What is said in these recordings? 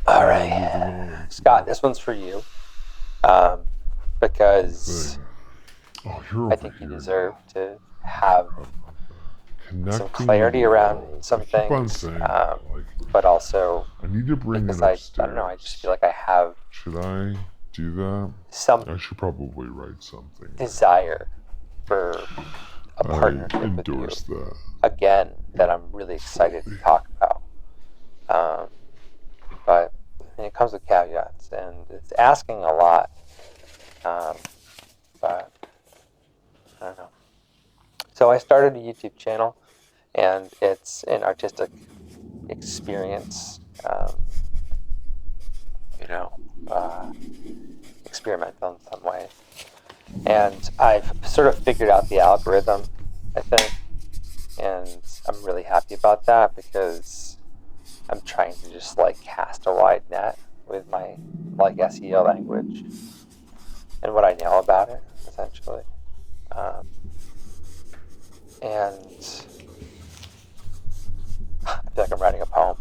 All right, Scott, this one's for you, because I think you deserve to have some clarity around some things, but also I need to bring because it upstairs. I don't know, I just feel like I have Should I do that? some I should probably write something. desire for a partnership I with you endorse that. again that I'm really excited to talk about. But it comes with caveats, and it's asking a lot. But I don't know. So I started a YouTube channel, and it's an artistic experience. You know, experimental in some ways. And I've sort of figured out the algorithm, I think, and I'm really happy about that because I'm trying to just like cast a wide net with my like SEO language and what I know about it, essentially. And I feel like I'm writing a poem.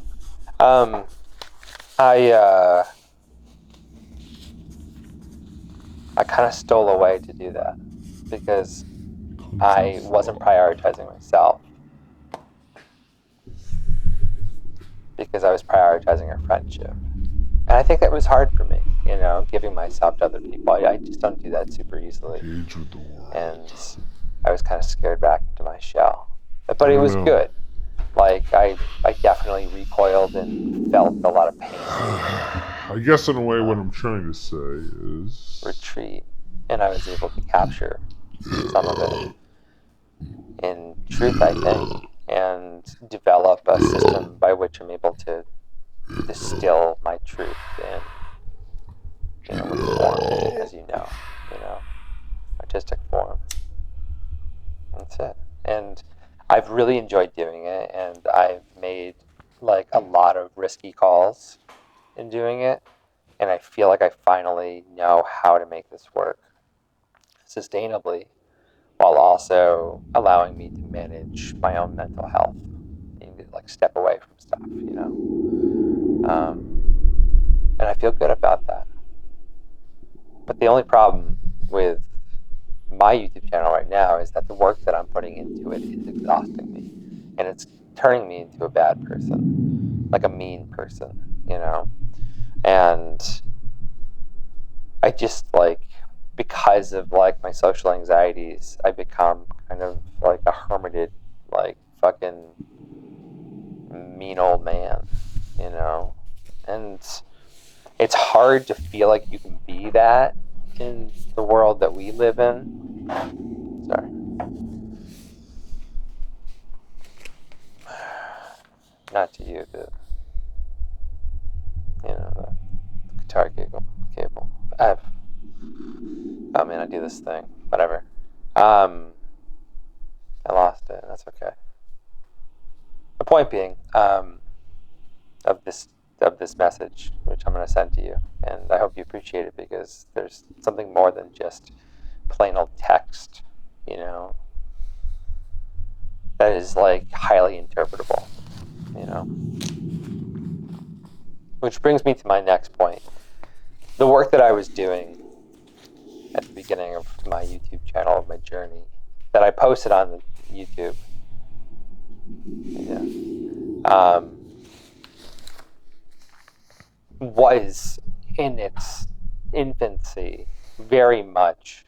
I kind of stole away to do that because I wasn't prioritizing myself, because I was prioritizing our friendship. And I think that was hard for me, you know, giving myself to other people. I just don't do that super easily. And I was kind of scared back into my shell. But it was good. Like, I definitely recoiled and felt a lot of pain. I guess in a way what I'm trying to say is... retreat. And I was able to capture some of it in truth, I think, and develop a system by which I'm able to distill my truth in with form, as you know, artistic form. That's it. And I've really enjoyed doing it, and I've made like a lot of risky calls in doing it, and I feel like I finally know how to make this work sustainably while also allowing me to manage my own mental health and to like step away from stuff, and I feel good about that. But the only problem with my YouTube channel right now is that the work that I'm putting into it is exhausting me, and it's turning me into a bad person, like a mean person, and I just like, because of like my social anxieties, I become kind of like a hermited, like fucking mean old man, and it's hard to feel like you can be that in the world that we live in. Sorry. Not to you, the guitar cable. Oh man, I do this thing. Whatever. I lost it. That's okay. The point being, of this message, which I'm going to send to you, and I hope you appreciate it, because there's something more than just plain old text, that is like highly interpretable, Which brings me to my next point. The work that I was doing at the beginning of my YouTube channel, of my journey, that I posted on YouTube, was in its infancy very much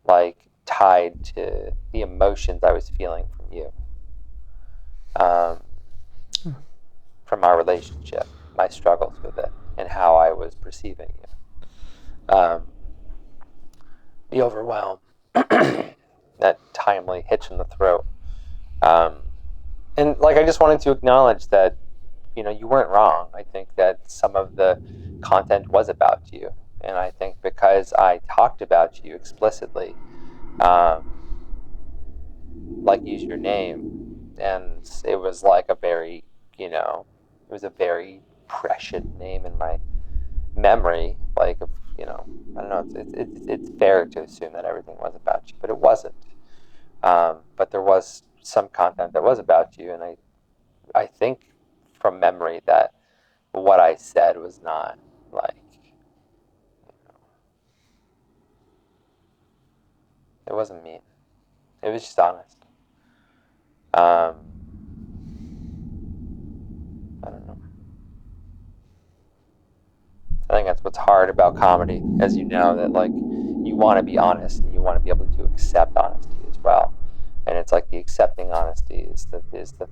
like tied to the emotions I was feeling from you, from our relationship, my struggles with it, and how I was perceiving you. The overwhelm, that timely hitch in the throat. And like, I just wanted to acknowledge that, you weren't wrong. I think that some of the content was about you. And I think because I talked about you explicitly, like, use your name, and it was like a very, it was a very prescient name in my memory, like, of, I don't know, it's fair to assume that everything was about you, but it wasn't. But there was some content that was about you, and I think from memory that what I said was not like, it wasn't mean. It was just honest. I don't know. I think that's what's hard about comedy, as you know, that like you want to be honest and you want to be able to accept honesty as well. And it's like the accepting honesty is the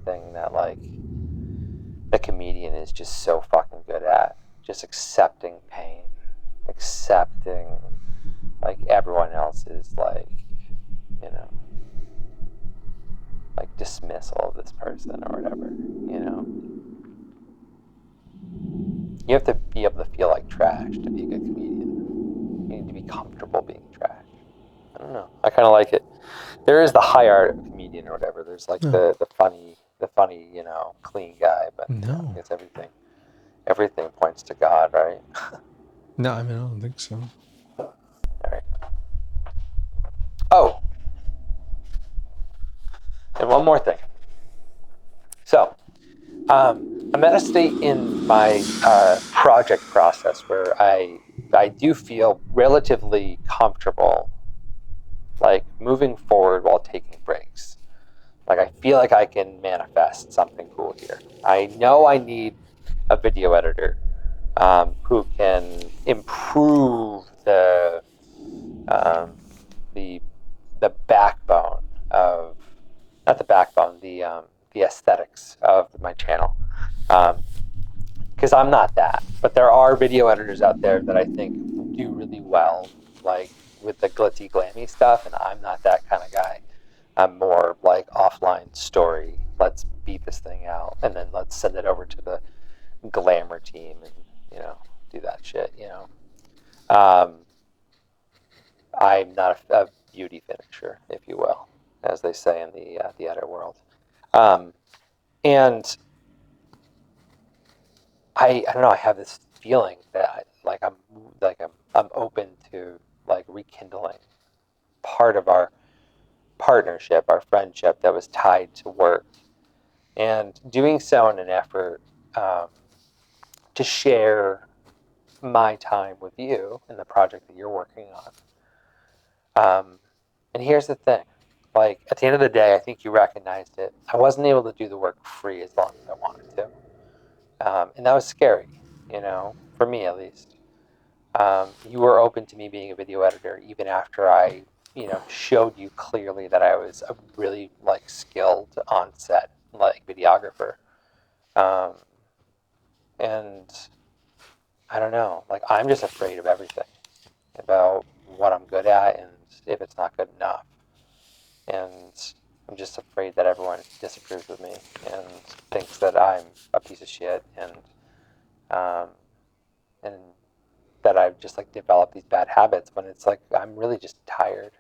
thing that like the comedian is just so fucking good at. Just accepting pain, accepting like everyone else's like, you know, like dismissal of this person or whatever, you know. You have to be able to feel like trash to be a good comedian. You need to be comfortable being trash. I don't know. I kind of like it. There is the high art of comedian or whatever. There's like the funny, you know, clean guy. But you know, I guess everything points to God, right? No, I mean I don't think so. All right. Oh, and one more thing. So, I'm at a state in my project process where I do feel relatively comfortable, like moving forward while taking breaks. Like I feel like I can manifest something cool here. I know I need a video editor who can improve um, the backbone of, not the backbone, the aesthetics of my channel. Because I'm not that, but there are video editors out there that I think do really well, like with the glitzy glammy stuff, and I'm not that kind of guy. I'm more like offline story. Let's beat this thing out, and then let's send it over to the glamour team, and you know, do that shit. You know, I'm not a beauty finisher, if you will, as they say in the editor world. And I don't know. I have this feeling that I'm open to like rekindling part of our partnership, our friendship that was tied to work, and doing so in an effort to share my time with you in the project that you're working on. And here's the thing, like at the end of the day, I think you recognized it. I wasn't able to do the work free as long as I wanted to, and that was scary, you know, for me at least. You were open to me being a video editor even after I, you know, showed you clearly that I was a really like skilled on set like videographer. Um, and I don't know, like I'm just afraid of everything about what I'm good at and if it's not good enough. And I'm just afraid that everyone disapproves of me and thinks that I'm a piece of shit um, and that I've just like developed these bad habits when it's like I'm really just tired.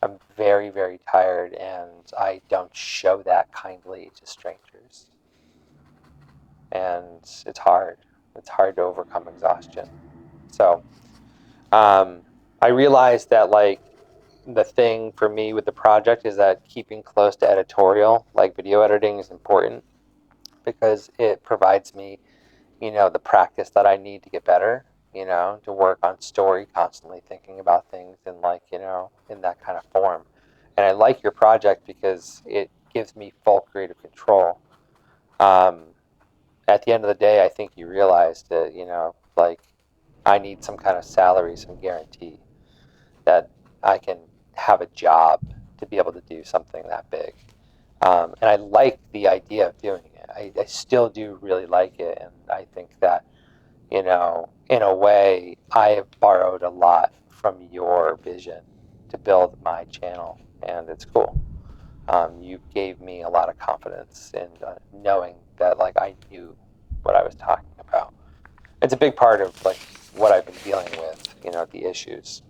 I'm very, very tired, and I don't show that kindly to strangers. And it's hard. It's hard to overcome exhaustion. So I realized that like the thing for me with the project is that keeping close to editorial, like video editing, is important because it provides me, you know, the practice that I need to get better, you know, to work on story, constantly thinking about things in like, you know, in that kind of form. And I like your project because it gives me full creative control. Um, at the end of the day, I think you realize that, you know, like I need some kind of salary, some guarantee that I can have a job to be able to do something that big. And I like the idea of doing it. I still do really like it. And I think that, you know, in a way, I have borrowed a lot from your vision to build my channel. And it's cool. You gave me a lot of confidence in knowing that, like, I knew what I was talking about. It's a big part of, like, what I've been dealing with, you know, the issues.